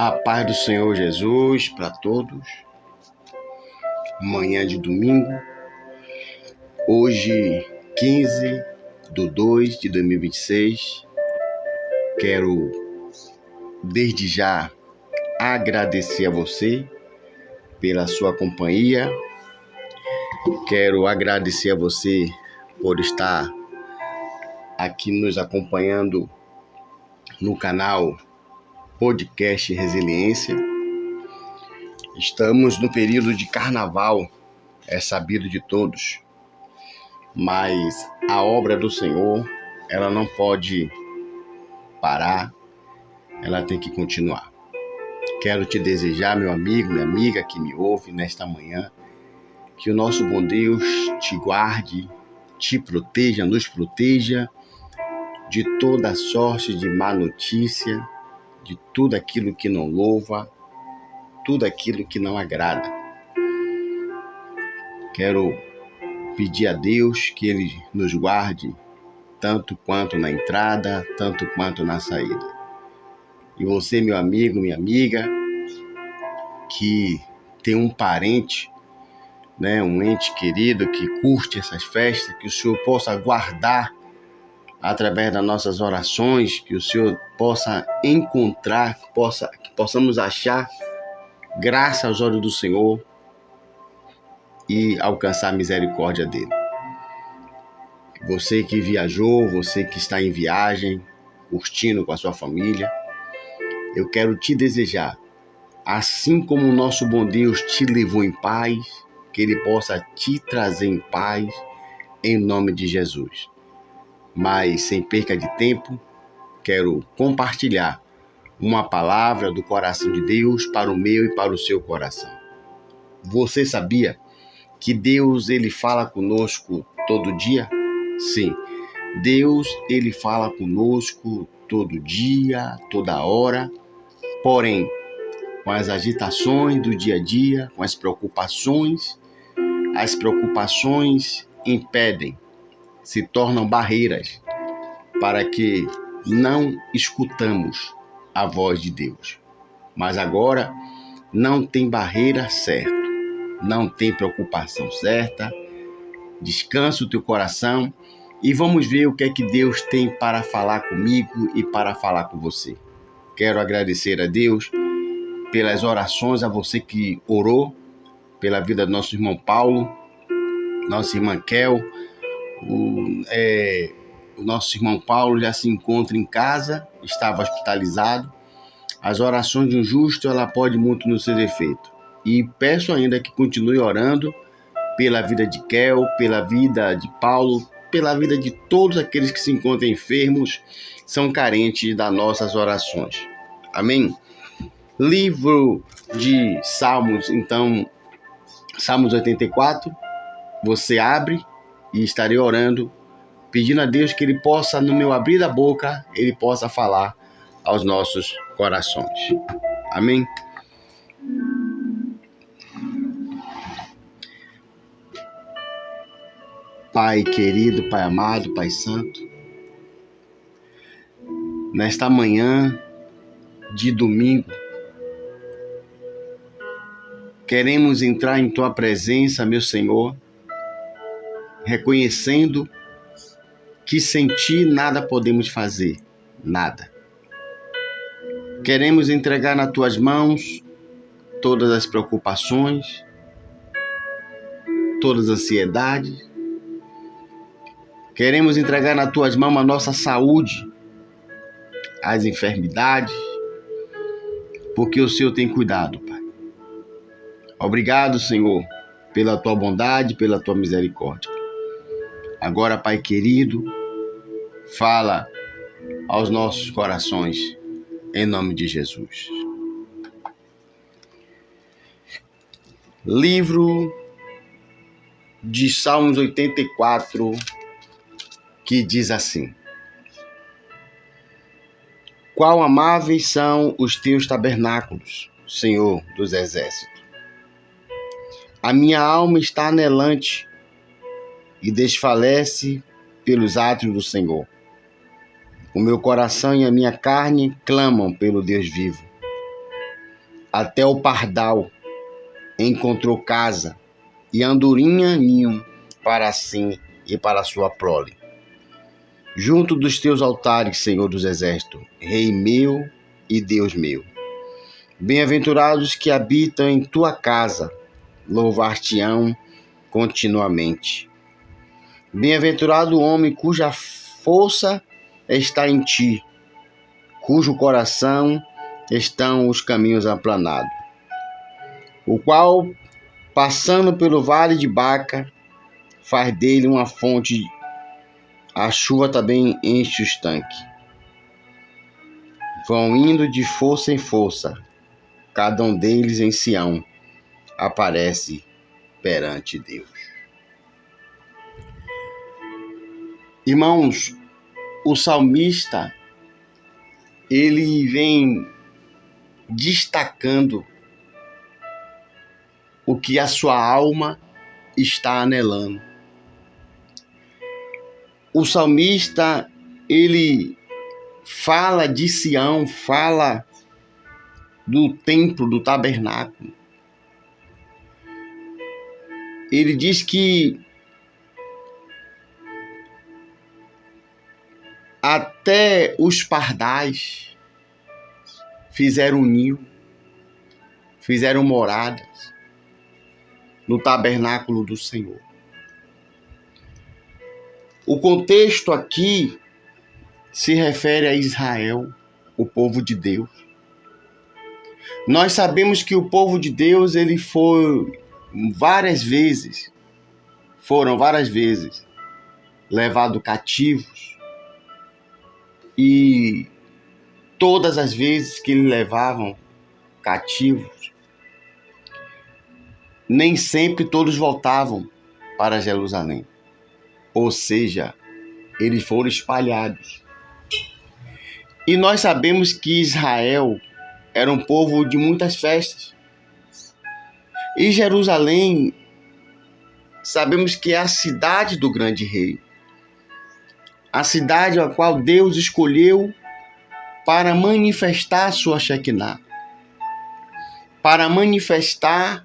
A paz do Senhor Jesus para todos. Manhã de domingo, hoje 15/2/2026. Quero desde já agradecer a você pela sua companhia. Quero agradecer a você por estar aqui nos acompanhando no canal Podcast Resiliência. Estamos no período de carnaval, é sabido de todos, mas a obra do Senhor, ela não pode parar, ela tem que continuar. Quero te desejar, meu amigo, minha amiga que me ouve nesta manhã, que o nosso bom Deus te guarde, te proteja, nos proteja de toda sorte de má notícia, de tudo aquilo que não louva, tudo aquilo que não agrada. Quero pedir a Deus que Ele nos guarde tanto quanto na entrada, tanto quanto na saída. E você, meu amigo, minha amiga, que tem um parente, um ente querido que curte essas festas, que o Senhor possa guardar através das nossas orações, que o Senhor possa encontrar, que possamos achar graça aos olhos do Senhor e alcançar a misericórdia dele. Você que viajou, você que está em viagem, curtindo com a sua família, eu quero te desejar, assim como o nosso bom Deus te levou em paz, que Ele possa te trazer em paz, em nome de Jesus. Mas, sem perca de tempo, quero compartilhar uma palavra do coração de Deus para o meu e para o seu coração. Você sabia que Deus, Ele fala conosco todo dia? Sim, Deus, Ele fala conosco todo dia, toda hora, porém, com as agitações do dia a dia, com as preocupações impedem, se tornam barreiras para que não escutamos a voz de Deus. Mas agora não tem barreira certa, não tem preocupação certa. Descansa o teu coração e vamos ver o que é que Deus tem para falar comigo e para falar com você. Quero agradecer a Deus pelas orações, a você que orou pela vida do nosso irmão Paulo, nossa irmã Kel. O nosso irmão Paulo já se encontra em casa, estava hospitalizado. As orações de um justo, ela pode muito nos seus efeitos. E peço ainda que continue orando pela vida de Kel, pela vida de Paulo, pela vida de todos aqueles que se encontram enfermos, são carentes das nossas orações. Amém? Livro de Salmos, então, Salmos 84, você abre e estarei orando, pedindo a Deus que Ele possa, no meu abrir da boca, Ele possa falar aos nossos corações. Amém? Pai querido, Pai amado, Pai santo, nesta manhã de domingo, queremos entrar em Tua presença, meu Senhor, reconhecendo que sem Ti nada podemos fazer, nada. Queremos entregar nas Tuas mãos todas as preocupações, todas as ansiedades. Queremos entregar nas Tuas mãos a nossa saúde, as enfermidades, porque o Senhor tem cuidado, Pai. Obrigado, Senhor, pela Tua bondade, pela Tua misericórdia. Agora, Pai querido, fala aos nossos corações, em nome de Jesus. Livro de Salmos 84, que diz assim: Quão amáveis são os teus tabernáculos, Senhor dos exércitos. A minha alma está anelante e desfalece pelos átrios do Senhor. O meu coração e a minha carne clamam pelo Deus vivo. Até o pardal encontrou casa, e a andorinha ninho para si e para sua prole. Junto dos teus altares, Senhor dos exércitos, Rei meu e Deus meu. Bem-aventurados que habitam em tua casa, louvar-te-ão continuamente. Bem-aventurado o homem cuja força está em ti, cujo coração estão os caminhos aplanados, o qual, passando pelo vale de Baca, faz dele uma fonte, a chuva também enche os tanques. Vão indo de força em força, cada um deles em Sião aparece perante Deus. Irmãos, o salmista, ele vem destacando o que a sua alma está anelando. O salmista, ele fala de Sião, fala do templo, do tabernáculo. Ele diz que até os pardais fizeram ninho, fizeram moradas no tabernáculo do Senhor. O contexto aqui se refere a Israel, o povo de Deus. Nós sabemos que o povo de Deus, ele foram várias vezes levados cativos, e todas as vezes que eles levavam cativos, nem sempre todos voltavam para Jerusalém. Ou seja, eles foram espalhados. E nós sabemos que Israel era um povo de muitas festas. E Jerusalém, sabemos que é a cidade do grande rei. A cidade a qual Deus escolheu para manifestar a sua Shekinah, para manifestar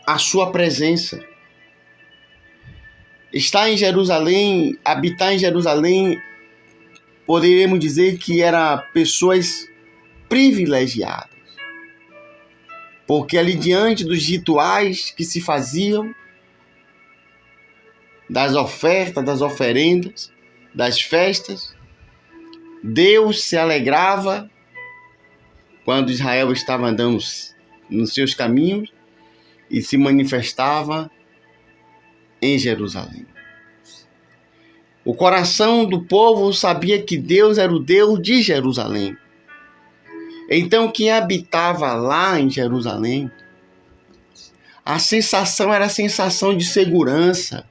a sua presença. Estar em Jerusalém, habitar em Jerusalém, poderíamos dizer que eram pessoas privilegiadas. Porque ali diante dos rituais que se faziam, das ofertas, das oferendas, das festas, Deus se alegrava quando Israel estava andando nos seus caminhos e se manifestava em Jerusalém. O coração do povo sabia que Deus era o Deus de Jerusalém. Então, quem habitava lá em Jerusalém, a sensação era a sensação de segurança,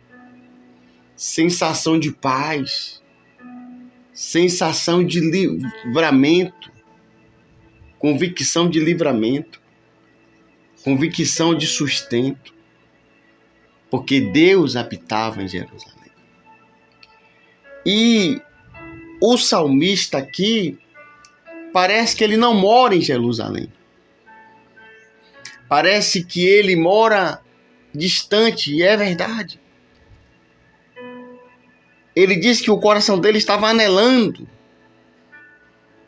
sensação de paz, sensação de livramento, convicção de livramento, convicção de sustento, porque Deus habitava em Jerusalém. E o salmista aqui, parece que ele não mora em Jerusalém. Parece que ele mora distante, e é verdade. Ele diz que o coração dele estava anelando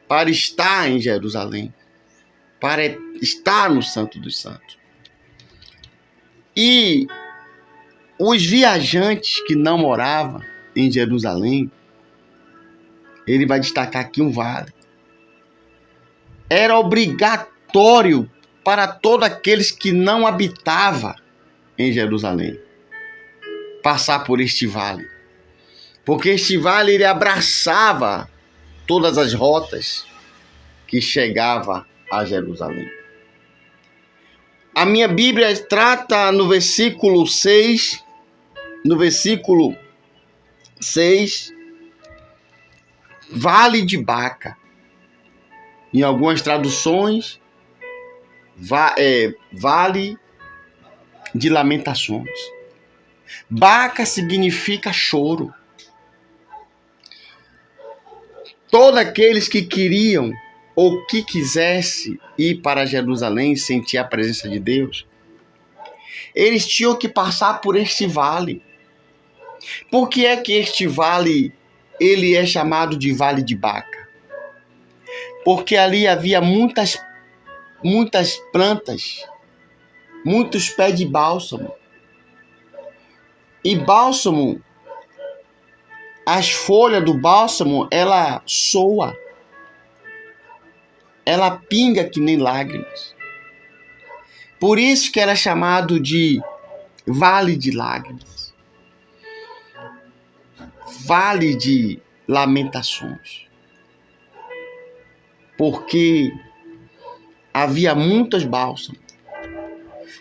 para estar em Jerusalém, para estar no Santo dos Santos. E os viajantes que não moravam em Jerusalém, ele vai destacar aqui um vale. Era obrigatório para todos aqueles que não habitavam em Jerusalém passar por este vale. Porque este vale ele abraçava todas as rotas que chegavam a Jerusalém. A minha Bíblia trata no versículo 6, Vale de Baca. Em algumas traduções, Vale de Lamentações. Baca significa choro. Todos aqueles que queriam ou que quisesse ir para Jerusalém sentir a presença de Deus, eles tinham que passar por este vale. Por que é que este vale ele é chamado de Vale de Baca? Porque ali havia muitas plantas, muitos pés de bálsamo. E bálsamo, as folhas do bálsamo, ela soa, ela pinga que nem lágrimas. Por isso que era chamado de Vale de Lágrimas, Vale de Lamentações, porque havia muitos bálsamos.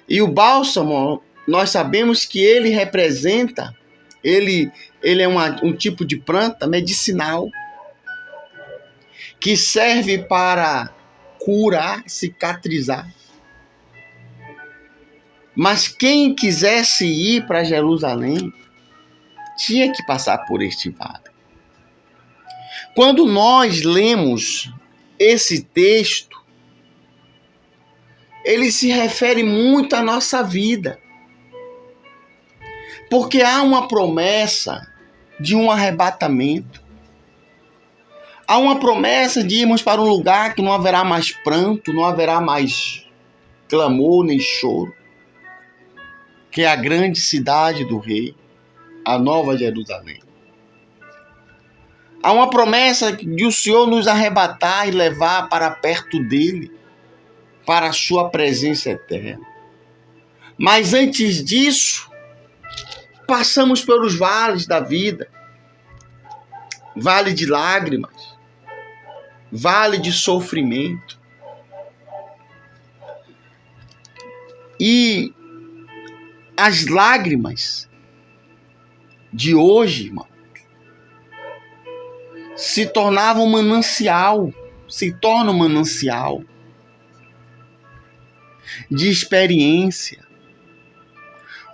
E o bálsamo, nós sabemos que ele representa, ele é um tipo de planta medicinal que serve para curar, cicatrizar. Mas quem quisesse ir para Jerusalém tinha que passar por este vale. Quando nós lemos esse texto, ele se refere muito à nossa vida. Porque há uma promessa de um arrebatamento. Há uma promessa de irmos para um lugar que não haverá mais pranto, não haverá mais clamor nem choro, que é a grande cidade do Rei, a Nova Jerusalém. Há uma promessa de o Senhor nos arrebatar e levar para perto dele, para a sua presença eterna. Mas antes disso, passamos pelos vales da vida, vale de lágrimas, vale de sofrimento. E as lágrimas de hoje, irmão, se tornam um manancial de experiência,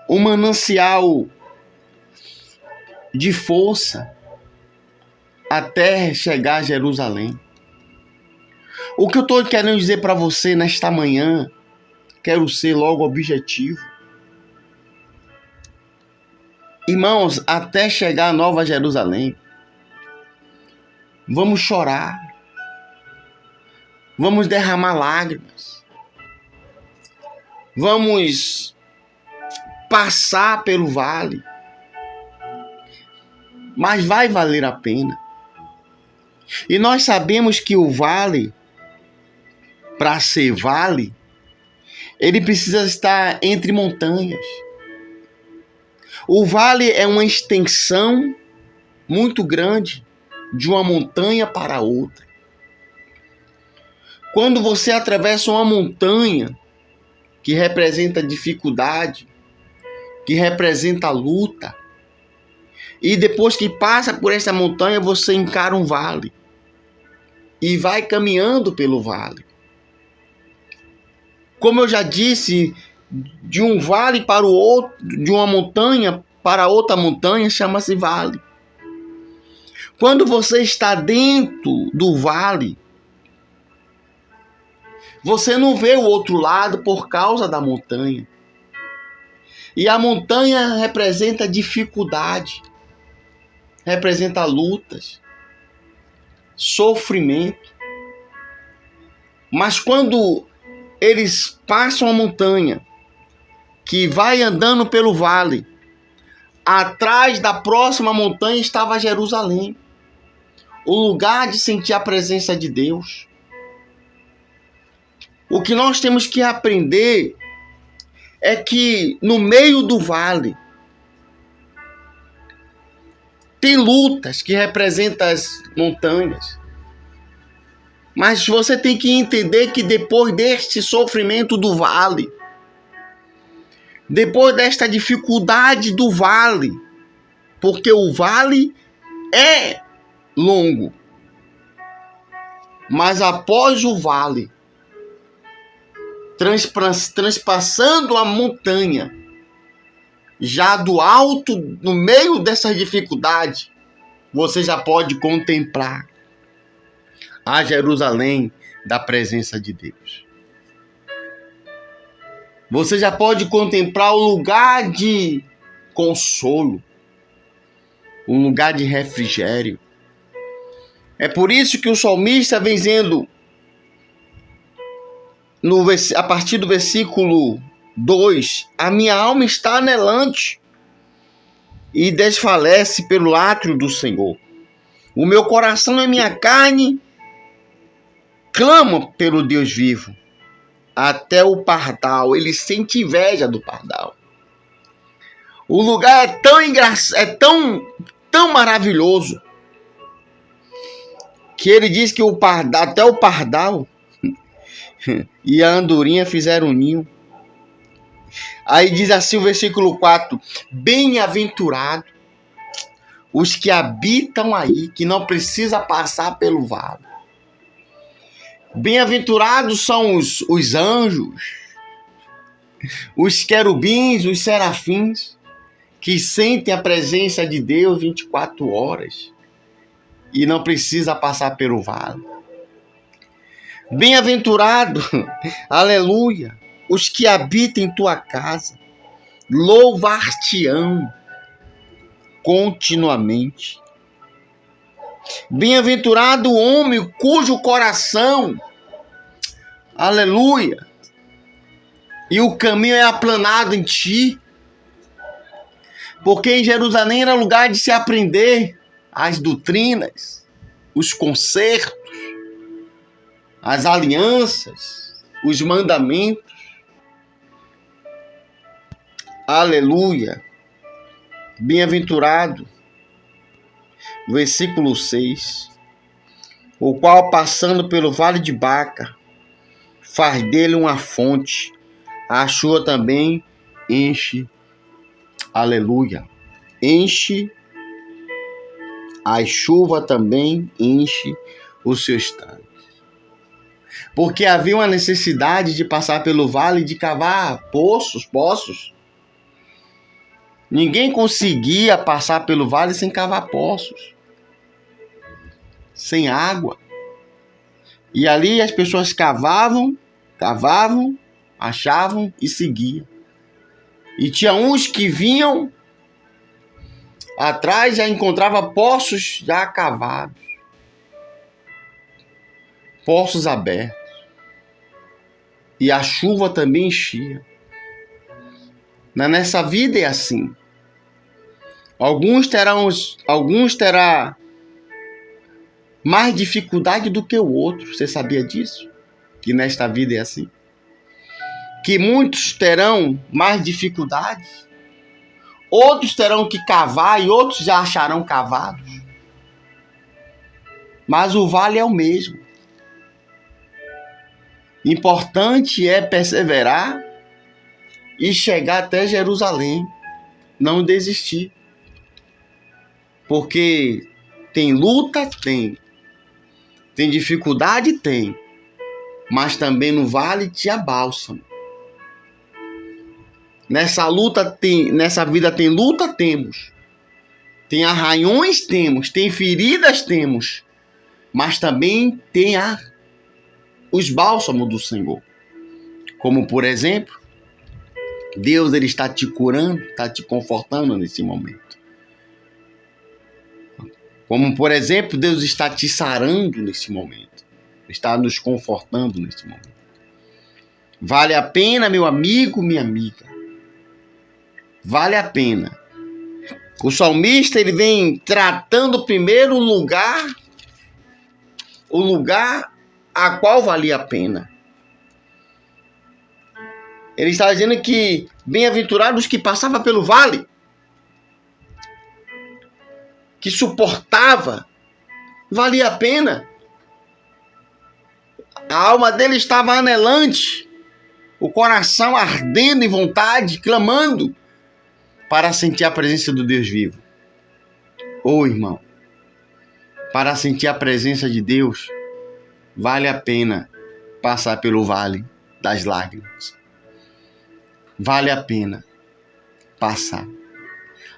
um manancial de força até chegar a Jerusalém. O que eu estou querendo dizer para você nesta manhã, quero ser logo objetivo. Irmãos, até chegar a Nova Jerusalém, vamos chorar, vamos derramar lágrimas, vamos passar pelo vale, mas vai valer a pena. E nós sabemos que o vale, para ser vale, ele precisa estar entre montanhas. O vale é uma extensão muito grande de uma montanha para outra. Quando você atravessa uma montanha que representa dificuldade, que representa luta, e depois que passa por essa montanha, você encara um vale e vai caminhando pelo vale. Como eu já disse, de um vale para o outro, de uma montanha para outra montanha, chama-se vale. Quando você está dentro do vale, você não vê o outro lado por causa da montanha. E a montanha representa dificuldade, representa lutas, sofrimento. Mas quando eles passam a montanha, que vai andando pelo vale, atrás da próxima montanha estava Jerusalém, o lugar de sentir a presença de Deus. O que nós temos que aprender é que no meio do vale tem lutas que representam as montanhas. Mas você tem que entender que depois deste sofrimento do vale, depois desta dificuldade do vale, porque o vale é longo, mas após o vale, transpassando a montanha, já do alto, no meio dessa dificuldade, você já pode contemplar a Jerusalém, da presença de Deus. Você já pode contemplar o lugar de consolo, um lugar de refrigério. É por isso que o salmista vem dizendo, a partir do versículo 2, a minha alma está anelante e desfalece pelo átrio do Senhor. O meu coração e minha carne clamam pelo Deus vivo. Até o pardal, ele sente inveja do pardal. O lugar é tão engraçado, tão maravilhoso, que ele diz que até o pardal e a andorinha fizeram um ninho. Aí diz assim o versículo 4, bem-aventurado os que habitam aí, que não precisa passar pelo vale. Bem-aventurados são os anjos, os querubins, os serafins, que sentem a presença de Deus 24 horas e não precisa passar pelo vale. Bem-aventurado, aleluia, os que habitam em tua casa, louvar-te-ão continuamente. Bem-aventurado o homem cujo coração, aleluia, e o caminho é aplanado em ti, porque em Jerusalém era lugar de se aprender as doutrinas, os concertos, as alianças, os mandamentos. Aleluia. Bem-aventurado, versículo 6, o qual passando pelo vale de Baca, faz dele uma fonte, a chuva também enche, aleluia, enche, a chuva também enche os seus tanques. Porque havia uma necessidade de passar pelo vale e de cavar poços. Ninguém conseguia passar pelo vale sem cavar poços, sem água. E ali as pessoas cavavam, achavam e seguiam. E tinha uns que vinham atrás, já encontrava poços já cavados, poços abertos. E a chuva também enchia. Nessa vida é assim. Alguns terão mais dificuldade do que o outro. Você sabia disso? Que nesta vida é assim. Que muitos terão mais dificuldades. Outros terão que cavar e outros já acharão cavados. Mas o vale é o mesmo. Importante é perseverar e chegar até Jerusalém. Não desistir. Porque tem luta, tem dificuldade, tem. Mas também no vale tinha bálsamo. Nessa vida tem luta, temos. Tem arranhões, temos. Tem feridas, temos. Mas também tem os bálsamos do Senhor. Como, por exemplo, Deus ele está te curando, está te confortando nesse momento. Como, por exemplo, Deus está te sarando nesse momento. Está nos confortando nesse momento. Vale a pena, meu amigo, minha amiga. Vale a pena. O salmista ele vem tratando primeiro o lugar a qual valia a pena. Ele está dizendo que bem-aventurados que passavam pelo vale, que suportava, valia a pena. A alma dele estava anelante, o coração ardendo em vontade, clamando para sentir a presença do Deus vivo. Ô irmão, para sentir a presença de Deus, vale a pena passar pelo vale das lágrimas. Vale a pena passar.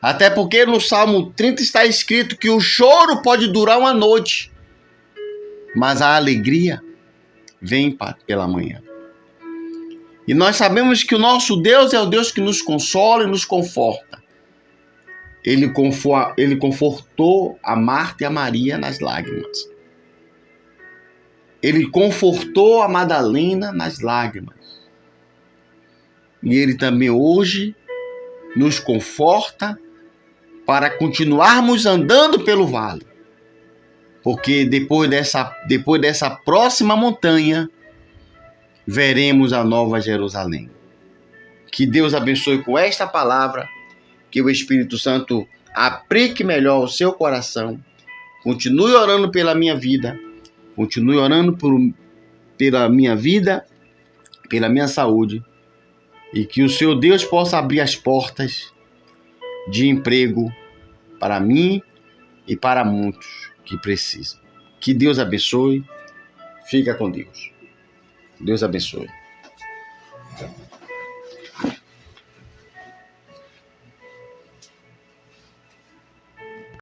Até porque no Salmo 30 está escrito que o choro pode durar uma noite, mas a alegria vem pela manhã. E nós sabemos que o nosso Deus é o Deus que nos consola e nos conforta. Ele confortou a Marta e a Maria nas lágrimas. Ele confortou a Madalena nas lágrimas. E Ele também hoje nos conforta para continuarmos andando pelo vale. Porque depois dessa próxima montanha, veremos a nova Jerusalém. Que Deus abençoe com esta palavra, que o Espírito Santo aplique melhor o seu coração. Continue orando pela minha vida, continue orando pela minha vida, pela minha saúde, e que o Senhor Deus possa abrir as portas de emprego para mim e para muitos que precisam. Que Deus abençoe. Fica com Deus. Deus abençoe.